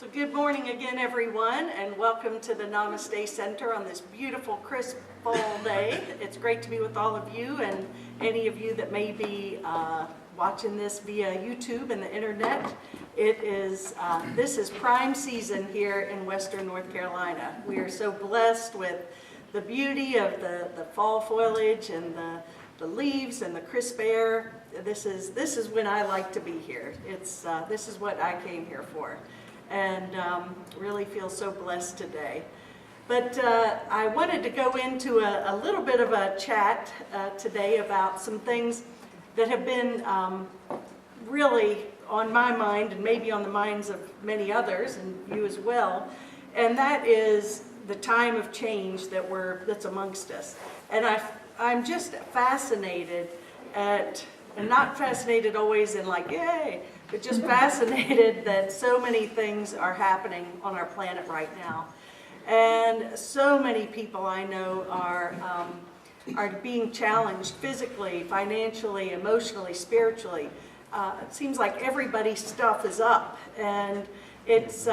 So good morning again, everyone, and welcome to the Namaste Center on this beautiful, crisp fall day. It's great to be with all of you and any of you that may be watching this via YouTube and the internet. This is prime season here in Western North Carolina. We are so blessed with the beauty of the fall foliage and the leaves and the crisp air. This is when I like to be here. This is what I came here for. And really feel so blessed today. But I wanted to go into a little bit of a chat today about some things that have been really on my mind and maybe on the minds of many others and you as well. And that is the time of change that's amongst us. And I'm just fascinated at, and not fascinated always in like, yay, but just fascinated that so many things are happening on our planet right now. And so many people I know are being challenged physically, financially, emotionally, spiritually. It seems like everybody's stuff is up, and it's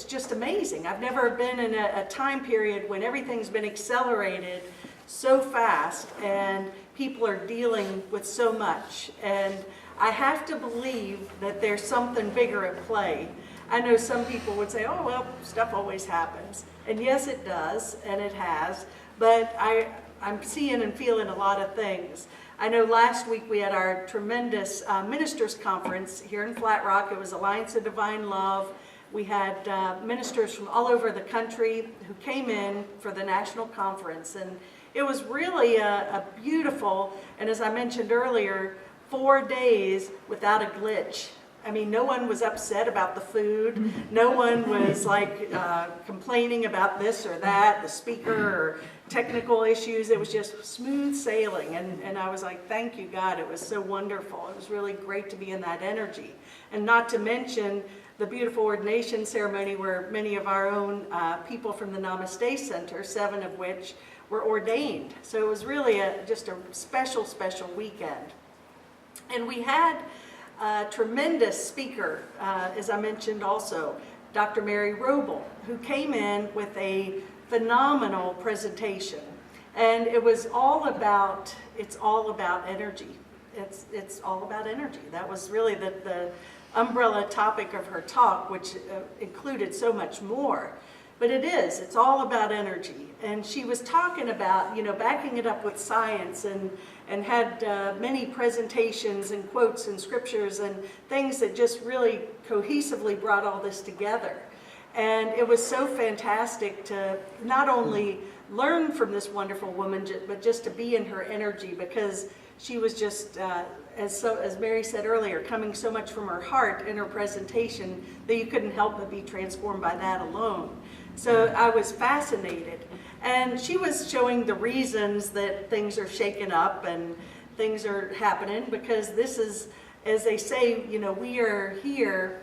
just amazing. I've never been in a time period when everything's been accelerated so fast and people are dealing with so much. And I have to believe that there's something bigger at play. I know some people would say, oh, well, stuff always happens. And yes, it does, and it has. But I'm seeing and feeling a lot of things. I know last week we had our tremendous ministers conference here in Flat Rock. It was Alliance of Divine Love. We had ministers from all over the country who came in for the national conference. And it was really a beautiful, and as I mentioned earlier, 4 days without a glitch. I mean, no one was upset about the food. No one was like complaining about this or that, the speaker or technical issues. It was just smooth sailing. And I was like, thank you, God. It was so wonderful. It was really great to be in that energy. And not to mention the beautiful ordination ceremony where many of our own people from the Namaste Center, 7 of which were ordained. So it was really just a special, special weekend. And we had a tremendous speaker, as I mentioned also, Dr. Mary Roble, who came in with a phenomenal presentation. And it was it's all about energy. It's all about energy. That was really the umbrella topic of her talk, which included so much more. But it's all about energy. And she was talking about, backing it up with science and had many presentations and quotes and scriptures and things that just really cohesively brought all this together. And it was so fantastic to not only learn from this wonderful woman, but just to be in her energy, because she was just, as Mary said earlier, coming so much from her heart in her presentation that you couldn't help but be transformed by that alone. So I was fascinated. And she was showing the reasons that things are shaken up and things are happening, because this is, as they say, we are here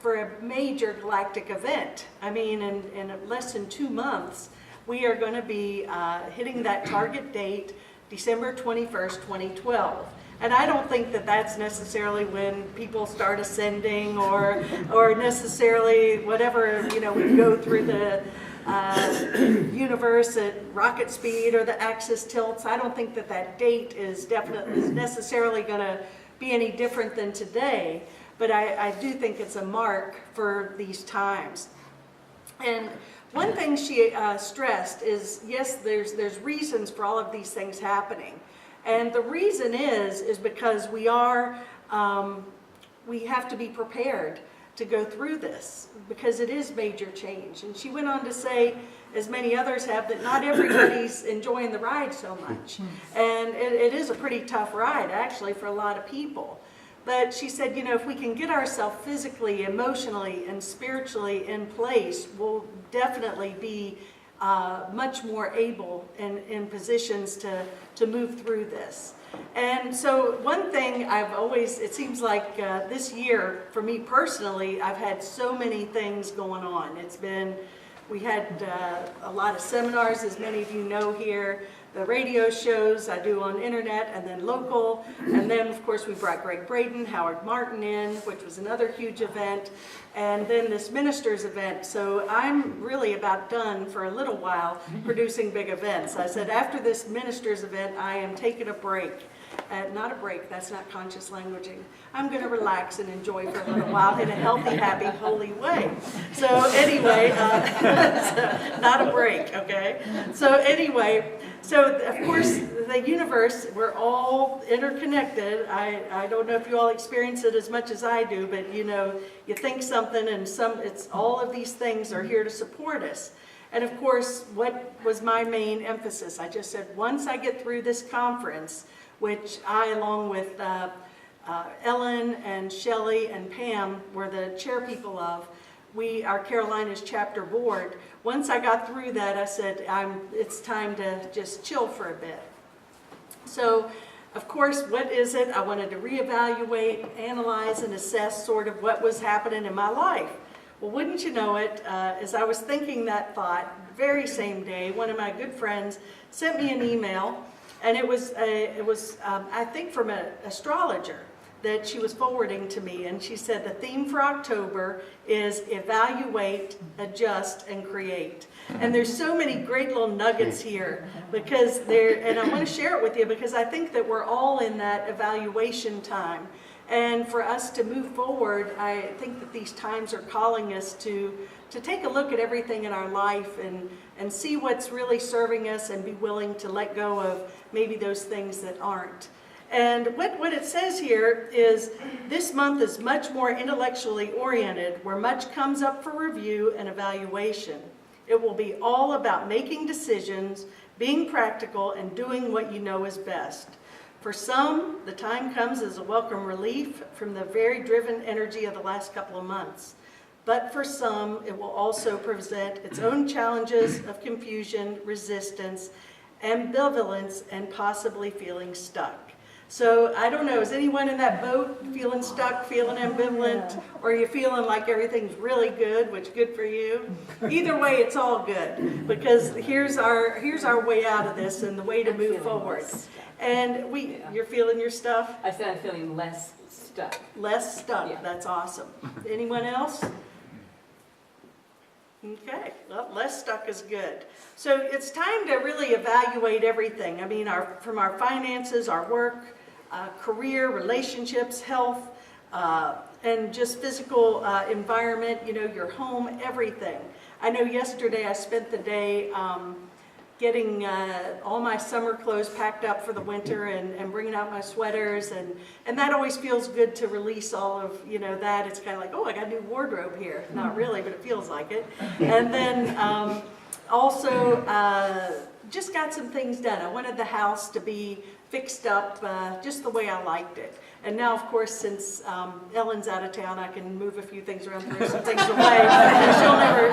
for a major galactic event. I mean, in less than 2 months, we are going to be hitting that target date, December 21st, 2012. And I don't think that that's necessarily when people start ascending or necessarily whatever, we go through the universe at rocket speed or the axis tilts. I don't think that date is necessarily going to be any different than today, but I do think it's a mark for these times. And one thing she stressed is, yes, there's reasons for all of these things happening. And the reason is because we have to be prepared to go through this, because it is major change. And she went on to say, as many others have, that not everybody's enjoying the ride so much. And it is a pretty tough ride, actually, for a lot of people. But she said, if we can get ourselves physically, emotionally, and spiritually in place, we'll definitely be much more able and in positions to move through this. And so one thing it seems like this year, for me personally, I've had so many things going on. We had a lot of seminars, as many of you know here. the radio shows I do on internet and then local. And then, of course, we brought Greg Braden, Howard Martin in, which was another huge event. And then this ministers event. So I'm really about done for a little while producing big events. I said after this ministers event, I am taking a break. Not a break, that's not conscious languaging. I'm going to relax and enjoy for a little while in a healthy, happy, holy way. So anyway, so not a break, okay? So anyway, so of course the universe, we're all interconnected. I don't know if you all experience it as much as I do, but you know, you think something and it's all of these things are here to support us. And of course, what was my main emphasis? I just said, once I get through this conference, which I, along with Ellen and Shelley and Pam, were the chair people of, our Carolinas chapter board. Once I got through that, I said, it's time to just chill for a bit. So, of course, what is it? I wanted to reevaluate, analyze, and assess sort of what was happening in my life. Well, wouldn't you know it, as I was thinking that thought, very same day, one of my good friends sent me an email. And it was I think, from an astrologer that she was forwarding to me. And she said the theme for October is evaluate, adjust, and create. And there's so many great little nuggets here because and I want to share it with you because I think that we're all in that evaluation time. And for us to move forward, I think that these times are calling us to take a look at everything in our life and see what's really serving us and be willing to let go of maybe those things that aren't. And what it says here is this month is much more intellectually oriented, where much comes up for review and evaluation. It will be all about making decisions, being practical, and doing what you know is best. For some, the time comes as a welcome relief from the very driven energy of the last couple of months. But for some, it will also present its own challenges of confusion, resistance, ambivalence, and possibly feeling stuck. So I don't know, is anyone in that boat feeling stuck, feeling ambivalent, or are you feeling like everything's really good, which good for you? Either way, it's all good, because here's our way out of this and the way to move forward. And you're feeling your stuff? I said I'm feeling less stuck. Less stuck, Yeah. That's awesome. Anyone else? Okay, well, less stuck is good. So it's time to really evaluate everything. I mean, from our finances, our work, career, relationships, health, and just physical environment, you know, your home, everything. I know yesterday I spent the day getting all my summer clothes packed up for the winter and bringing out my sweaters, and that always feels good to release all of, you know, that. It's kind of like, oh, I got a new wardrobe here. Not really, but it feels like it. And then also just got some things done. I wanted the house to be fixed up just the way I liked it. And now, of course, since Ellen's out of town, I can move a few things around, throw some things away, and she'll never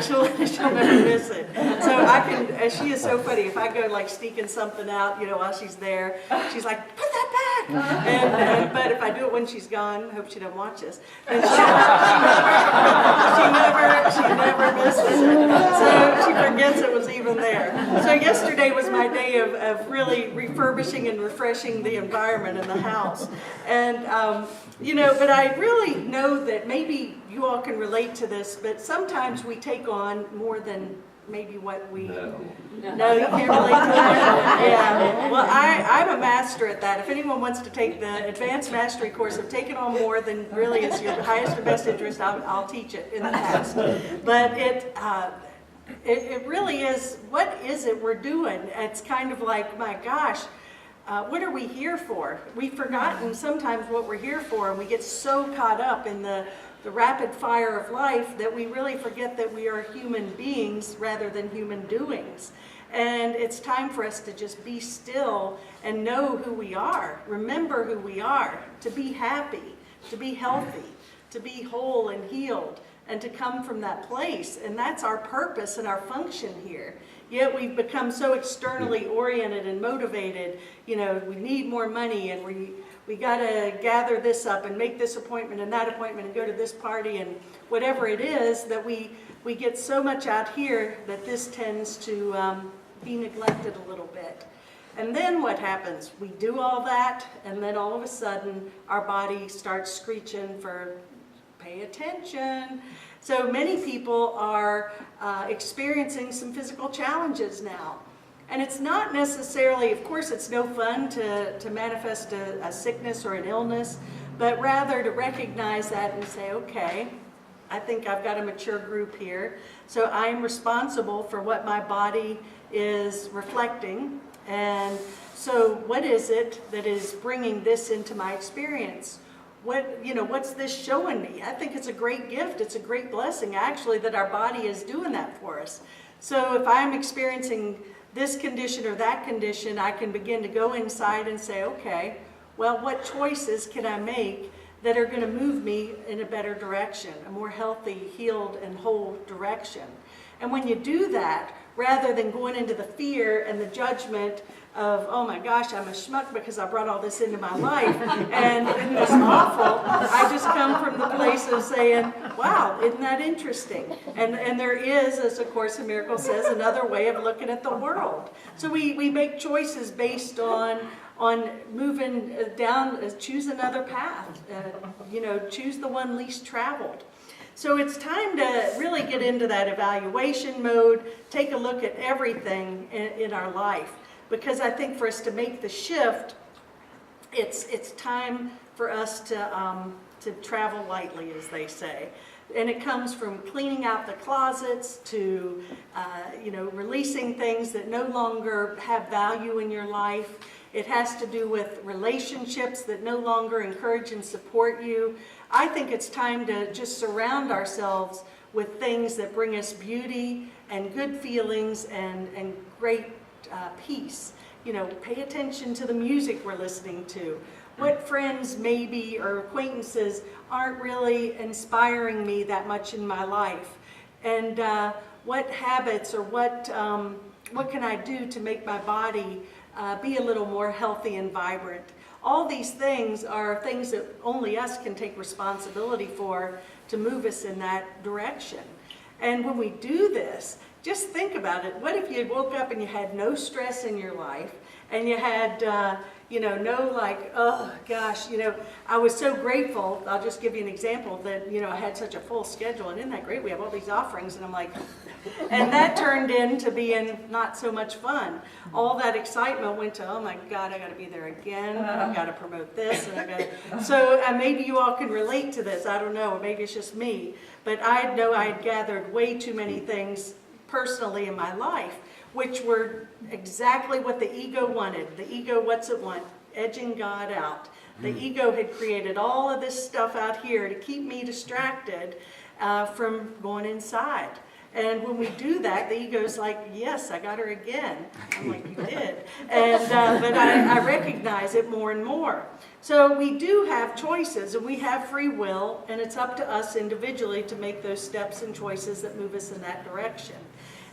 miss it. So I can. She is so funny. If I go like sneaking something out, you know, while she's there, she's like, "Put that back." But if I do it when she's gone, hope she doesn't watch this. And she never misses it. So she forgets it was even there. So yesterday was my day of really refurbishing and refreshing the environment in the house. And, you know, but I really know that maybe you all can relate to this, but sometimes we take on more than maybe what we... No, you can't relate to that? Yeah. Well, I'm a master at that. If anyone wants to take the Advanced Mastery course of taking on more than really is your highest and best interest, I'll teach it in the past. But it really is, what is it we're doing? It's kind of like, my gosh, what are we here for? We've forgotten sometimes what we're here for, and we get so caught up in the rapid fire of life that we really forget that we are human beings rather than human doings. And it's time for us to just be still and know who we are, remember who we are, to be happy, to be healthy, to be whole and healed, and to come from that place. And that's our purpose and our function here. Yet we've become so externally oriented and motivated. You know, we need more money, and we got to gather this up and make this appointment and that appointment and go to this party and whatever it is, that we get so much out here that this tends to be neglected a little bit. And then what happens? We do all that, and then all of a sudden, our body starts screeching for pay attention. So many people are experiencing some physical challenges now. And it's not necessarily, of course, it's no fun to manifest a sickness or an illness, but rather to recognize that and say, okay, I think I've got a mature group here. So I'm responsible for what my body is reflecting. And so what is it that is bringing this into my experience? What's this showing me? I think it's a great gift. It's a great blessing, actually, that our body is doing that for us. So if I'm experiencing this condition or that condition, I can begin to go inside and say, okay, well, what choices can I make that are going to move me in a better direction, a more healthy, healed, and whole direction? And when you do that, rather than going into the fear and the judgment of, oh my gosh, I'm a schmuck because I brought all this into my life, and isn't this awful? I just come from the place of saying, wow, isn't that interesting? And there is, as A Course in Miracles says, another way of looking at the world. So we make choices based on moving down, choose another path, choose the one least traveled. So it's time to really get into that evaluation mode, take a look at everything in our life. Because I think for us to make the shift, it's time for us to travel lightly, as they say. And it comes from cleaning out the closets to, releasing things that no longer have value in your life. It has to do with relationships that no longer encourage and support you. I think it's time to just surround ourselves with things that bring us beauty and good feelings and great peace. Pay attention to the music we're listening to. What friends maybe or acquaintances aren't really inspiring me that much in my life? And what habits or what can I do to make my body be a little more healthy and vibrant? All these things are things that only us can take responsibility for to move us in that direction. And when we do this, just think about it. What if you woke up and you had no stress in your life, and you had, no like, oh gosh, I was so grateful. I'll just give you an example that, I had such a full schedule, and isn't that great? We have all these offerings, and I'm like, and that turned into being not so much fun. All that excitement went to, oh my God, I got to be there again. I've got to promote this, and I got to. So maybe you all can relate to this. I don't know, or maybe it's just me, but I know I had gathered way too many things personally in my life, which were exactly what the ego wanted. The ego, what's it want? Edging God out. The ego had created all of this stuff out here to keep me distracted from going inside. And when we do that, the ego's like, yes, I got her again. I'm like, you did. And but I recognize it more and more. So we do have choices, and we have free will, and it's up to us individually to make those steps and choices that move us in that direction.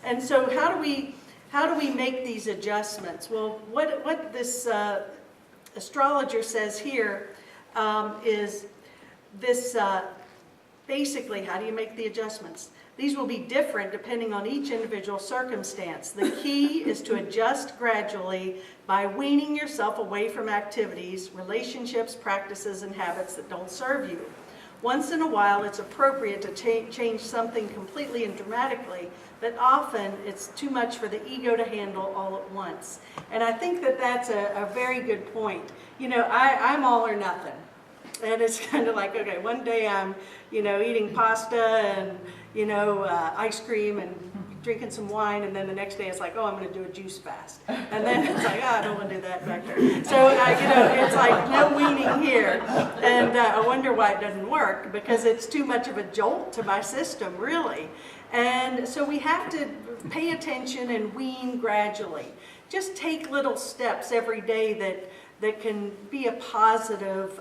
And so how do we make these adjustments? Well, what this astrologer says here is this, basically, how do you make the adjustments? These will be different depending on each individual circumstance. The key is to adjust gradually by weaning yourself away from activities, relationships, practices, and habits that don't serve you. Once in a while, it's appropriate to change something completely and dramatically, but often it's too much for the ego to handle all at once. And I think that that's a very good point. I'm all or nothing. And it's kind of like, okay, one day I'm, eating pasta and, ice cream and drinking some wine, and then the next day it's like, oh, I'm going to do a juice fast. And then it's like, oh, I don't want to do that back there. So, it's like no weaning here. And I wonder why it doesn't work, because it's too much of a jolt to my system, really. And so we have to pay attention and wean gradually. Just take little steps every day that can be a positive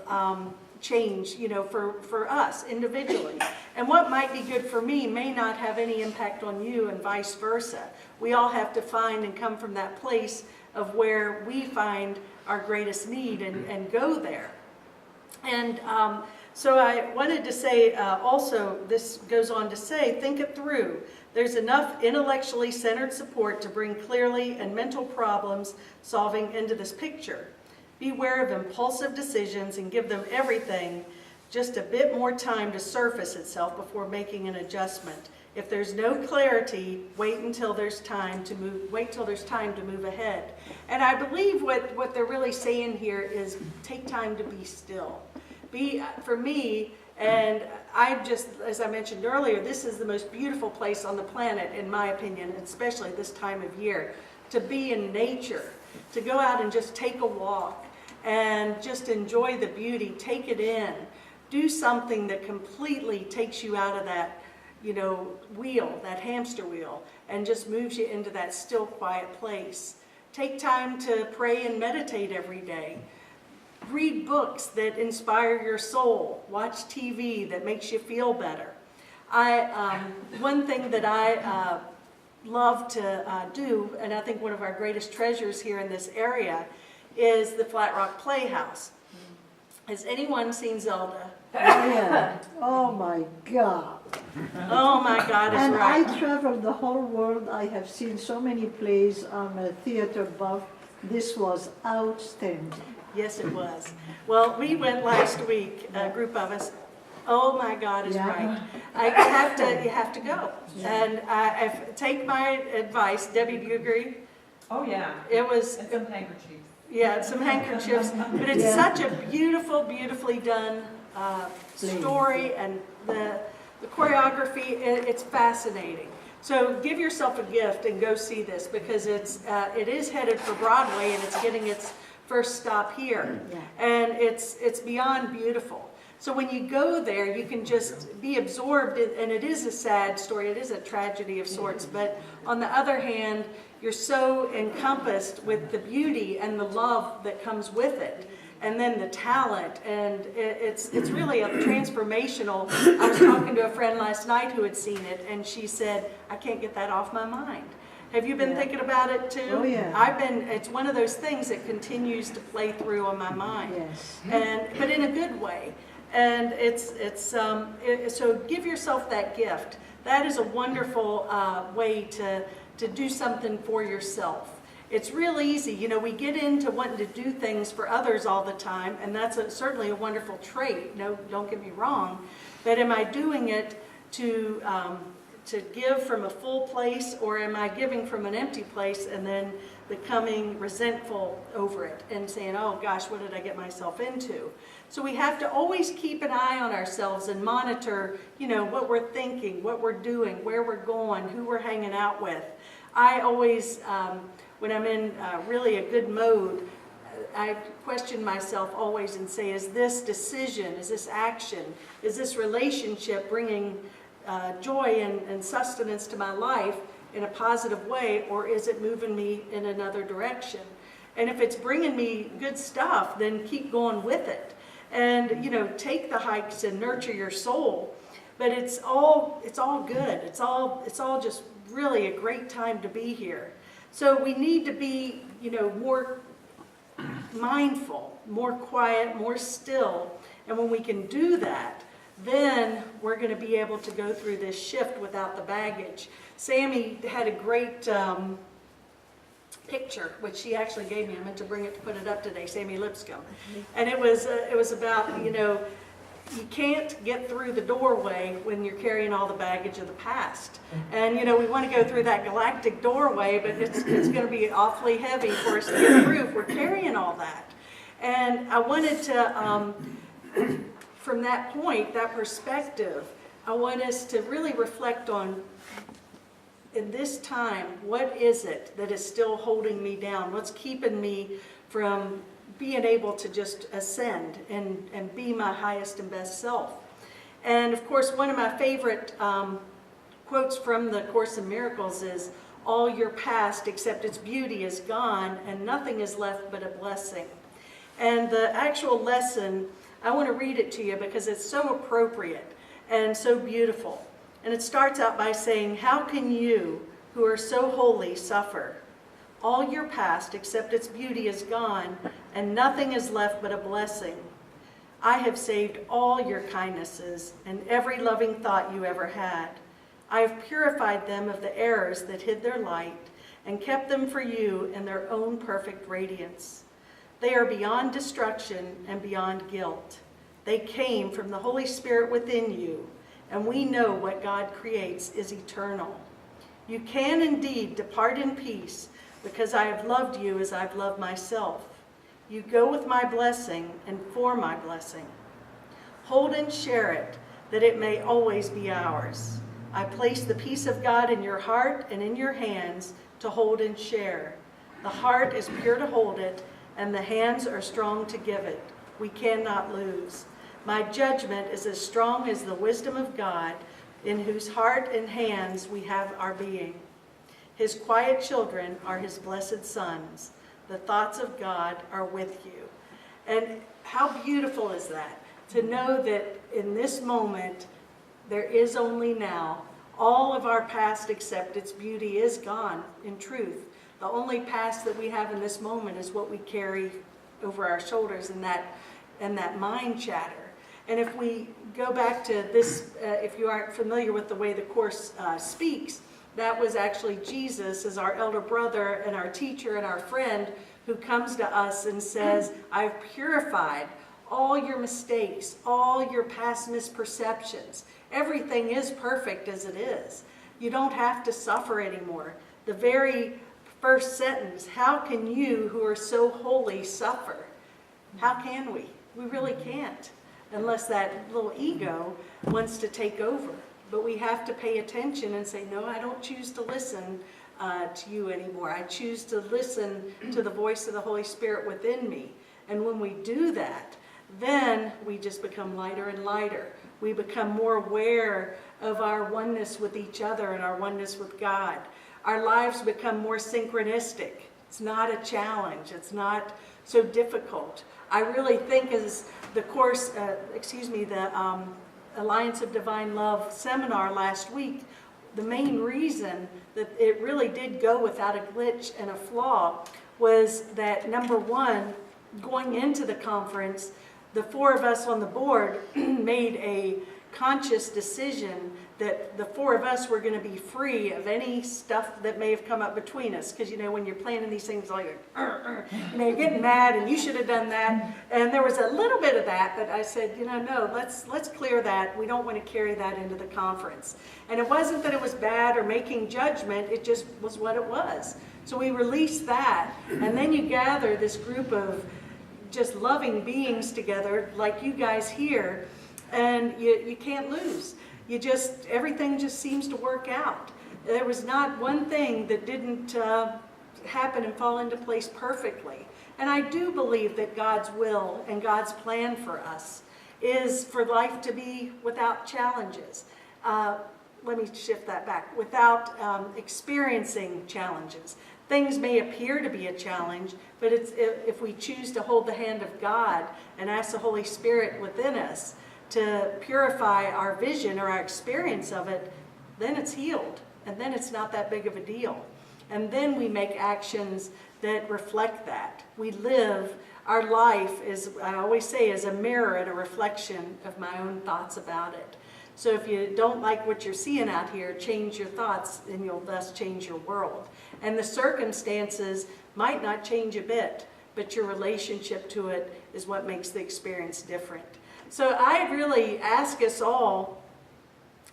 change, for us individually. And what might be good for me may not have any impact on you, and vice versa. We all have to find and come from that place of where we find our greatest need and go there. And So I wanted to say also, this goes on to say, think it through. There's enough intellectually centered support to bring clearly and mental problems solving into this picture. Beware of impulsive decisions and give them everything just a bit more time to surface itself before making an adjustment. If there's no clarity, wait until there's time to move. Wait till there's time to move ahead. And I believe what they're really saying here is take time to be still. For me, and I just, as I mentioned earlier, this is the most beautiful place on the planet, in my opinion, especially this time of year, to be in nature, to go out and just take a walk and just enjoy the beauty, take it in, do something that completely takes you out of that, wheel, that hamster wheel, and just moves you into that still, quiet place. Take time to pray and meditate every day. Read books that inspire your soul. Watch TV that makes you feel better. One thing that I love to do, and I think one of our greatest treasures here in this area, is the Flat Rock Playhouse. Has anyone seen Zelda? Oh, yeah. Oh my God. Oh my God is And right. I traveled the whole world. I have seen so many plays. I'm a theater buff. This was outstanding. Yes, it was. Well, we went last week, a group of us. Oh my God is Yeah. right. You have to go. And take my advice, Debbie, do you agree? Oh, yeah. It was, And some handkerchiefs. yeah, some handkerchiefs, but it's Yeah. such a beautiful, beautifully done story, and the choreography, it's fascinating. So give yourself a gift and go see this, because it is headed for Broadway, and it's getting its first stop here. Yeah. And it's beyond beautiful. So when you go there, you can just be absorbed, and it is a sad story, it is a tragedy of sorts, but on the other hand, you're so encompassed with the beauty and the love that comes with it, and then the talent, and it's really a transformational. I was talking to a friend last night who had seen it, and she said, I can't get that off my mind. Have you been Yeah. thinking about it too? Oh, yeah. It's one of those things that continues to play through on my mind. Yes. But in a good way. And so give yourself that gift. That is a wonderful way to do something for yourself. It's real easy. We get into wanting to do things for others all the time, and that's certainly a wonderful trait. No, don't get me wrong. But am I doing it to give from a full place, or am I giving from an empty place and then becoming resentful over it and saying, oh gosh, what did I get myself into? So we have to always keep an eye on ourselves and monitor, what we're thinking, what we're doing, where we're going, who we're hanging out with. I always, when I'm in really a good mode, I question myself always and say, is this decision, is this action, is this relationship bringing joy and sustenance to my life in a positive way, or is it moving me in another direction? And if it's bringing me good stuff, then keep going with it. And take the hikes and nurture your soul. But it's all good. It's all just really a great time to be here. So we need to be more mindful, more quiet, more still. And when we can do that, then we're going to be able to go through this shift without the baggage. Sammy had a great picture, which she actually gave me. I meant to bring it to put it up today, Sammy Lipscomb. And it was about, you can't get through the doorway when you're carrying all the baggage of the past. And, we want to go through that galactic doorway, but it's going to be awfully heavy for us to get through if we're carrying all that. And I wanted to, from that point, that perspective, I want us to really reflect on, in this time, what is it that is still holding me down? What's keeping me from being able to just ascend and be my highest and best self? And of course, one of my favorite quotes from the Course in Miracles is, all your past except its beauty is gone, and nothing is left but a blessing. And the actual lesson, I want to read it to you because it's so appropriate and so beautiful. And it starts out by saying, how can you, who are so holy, suffer? All your past except its beauty is gone, and nothing is left but a blessing. I have saved all your kindnesses and every loving thought you ever had. I have purified them of the errors that hid their light and kept them for you in their own perfect radiance. They are beyond destruction and beyond guilt. They came from the Holy Spirit within you, and we know what God creates is eternal. You can indeed depart in peace, because I have loved you as I've loved myself. You go with my blessing and for my blessing. Hold and share it, that it may always be ours. I place the peace of God in your heart and in your hands to hold and share. The heart is pure to hold it, and the hands are strong to give it. We cannot lose. My judgment is as strong as the wisdom of God, in whose heart and hands we have our being. His quiet children are his blessed sons. The thoughts of God are with you. And how beautiful is that? To know that in this moment, there is only now. All of our past except its beauty is gone, in truth. The only past that we have in this moment is what we carry over our shoulders in that mind chatter. And if we go back to this, if you aren't familiar with the way the Course speaks, that was actually Jesus as our elder brother and our teacher and our friend who comes to us and says, I've purified all your mistakes, all your past misperceptions. Everything is perfect as it is. You don't have to suffer anymore. The very first sentence, how can you who are so holy suffer? How can we? We really can't, unless that little ego wants to take over. But we have to pay attention and say, no, I don't choose to listen to you anymore. I choose to listen to the voice of the Holy Spirit within me. And when we do that, then we just become lighter and lighter. We become more aware of our oneness with each other and our oneness with God. Our lives become more synchronistic. It's not a challenge. It's not so difficult. I really think as the Course, the Alliance of Divine Love seminar last week, the main reason that it really did go without a glitch and a flaw was that, number one, going into the conference, the four of us on the board made a conscious decision that the four of us were going to be free of any stuff that may have come up between us. Because, you know, when you're planning these things, like, you're getting mad and you should have done that. And there was a little bit of that, but I said, no, let's clear that. We don't want to carry that into the conference. And it wasn't that it was bad or making judgment, it just was what it was. So we released that, and then you gather this group of just loving beings together, like you guys here, and you can't lose. Everything just seems to work out. There was not one thing that didn't happen and fall into place perfectly. And I do believe that God's will and God's plan for us is for life to be without challenges. Let me shift that back. Without experiencing challenges. Things may appear to be a challenge, but if we choose to hold the hand of God and ask the Holy Spirit within us to purify our vision or our experience of it, then it's healed, and then it's not that big of a deal. And then we make actions that reflect that. We live, our life is, I always say, is a mirror and a reflection of my own thoughts about it. So if you don't like what you're seeing out here, change your thoughts and you'll thus change your world. And the circumstances might not change a bit, but your relationship to it is what makes the experience different. So I really ask us all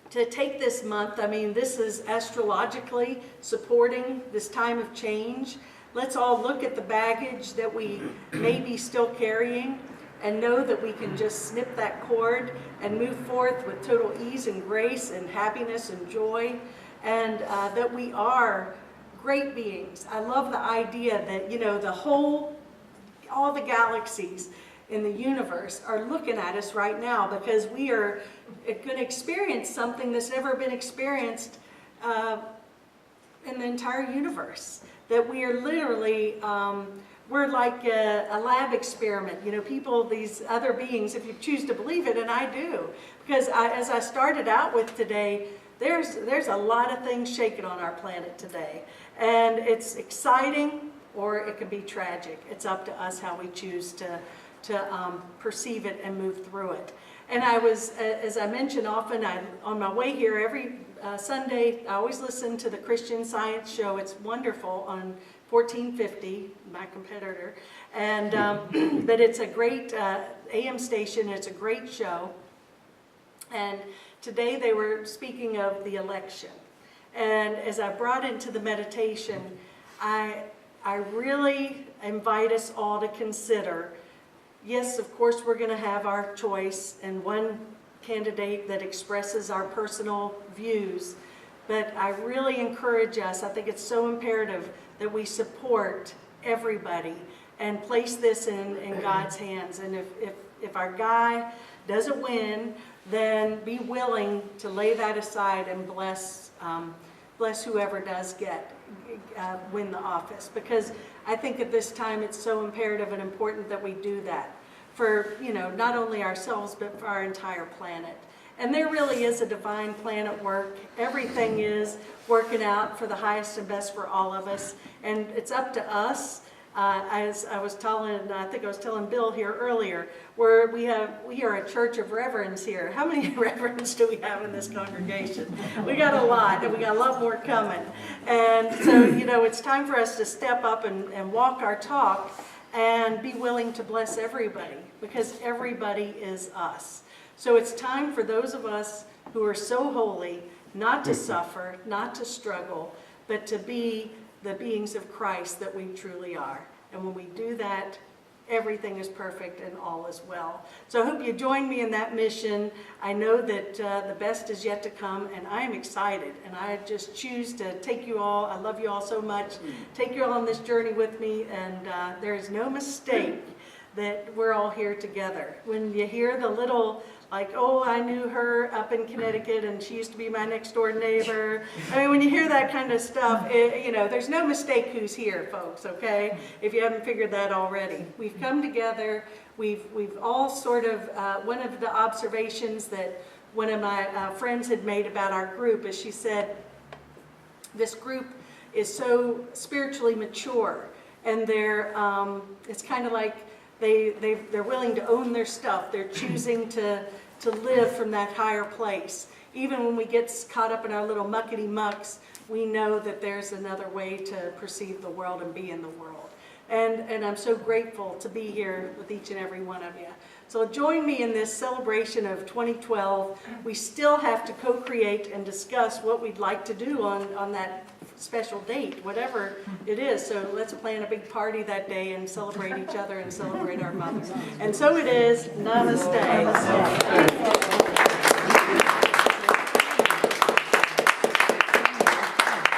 to take this month. I mean, this is astrologically supporting this time of change. Let's all look at the baggage that we may be still carrying and know that we can just snip that cord and move forth with total ease and grace and happiness and joy, and that we are great beings. I love the idea that, all the galaxies in the universe are looking at us right now, because we are going to experience something that's never been experienced in the entire universe. That we are literally, we're like a lab experiment. People, these other beings, if you choose to believe it, and I do. Because as I started out with today, there's a lot of things shaking on our planet today. And it's exciting, or it can be tragic. It's up to us how we choose perceive it and move through it. And I was, as I mentioned often, on my way here every Sunday, I always listen to the Christian Science show. It's wonderful on 1450, my competitor. And but it's a great AM station. It's a great show. And today they were speaking of the election. And as I brought into the meditation, I really invite us all to consider, yes, of course, we're going to have our choice and one candidate that expresses our personal views, but I really encourage us, I think it's so imperative that we support everybody and place this in God's hands. And if our guy doesn't win, then be willing to lay that aside and bless whoever does win the office. Because I think at this time it's so imperative and important that we do that for, not only ourselves, but for our entire planet. And there really is a divine plan at work. Everything is working out for the highest and best for all of us. And it's up to us. As I was telling, I think I was telling Bill here earlier, where we are a church of reverends here. How many reverends do we have in this congregation? We got a lot, and we got a lot more coming. And so, it's time for us to step up and walk our talk and be willing to bless everybody, because everybody is us. So it's time for those of us who are so holy not to suffer, not to struggle, but to be the beings of Christ that we truly are. And when we do that, everything is perfect and all is well. So I hope you join me in that mission. I know that the best is yet to come, and I am excited. And I just choose to take you all, I love you all so much, take you all on this journey with me. And there is no mistake that we're all here together. When you hear the little, like, oh, I knew her up in Connecticut and she used to be my next door neighbor. I mean, when you hear that kind of stuff, there's no mistake who's here, folks, okay? If you haven't figured that already. We've come together, we've all sort of, one of the observations that one of my friends had made about our group is she said, this group is so spiritually mature, and it's kind of like they're willing to own their stuff. They're choosing to live from that higher place. Even when we get caught up in our little muckety mucks, we know that there's another way to perceive the world and be in the world. And I'm so grateful to be here with each and every one of you. So join me in this celebration of 2012. We still have to co-create and discuss what we'd like to do on that special date, whatever it is. So let's plan a big party that day and celebrate each other and celebrate our mothers. And so it is. Namaste. Namaste.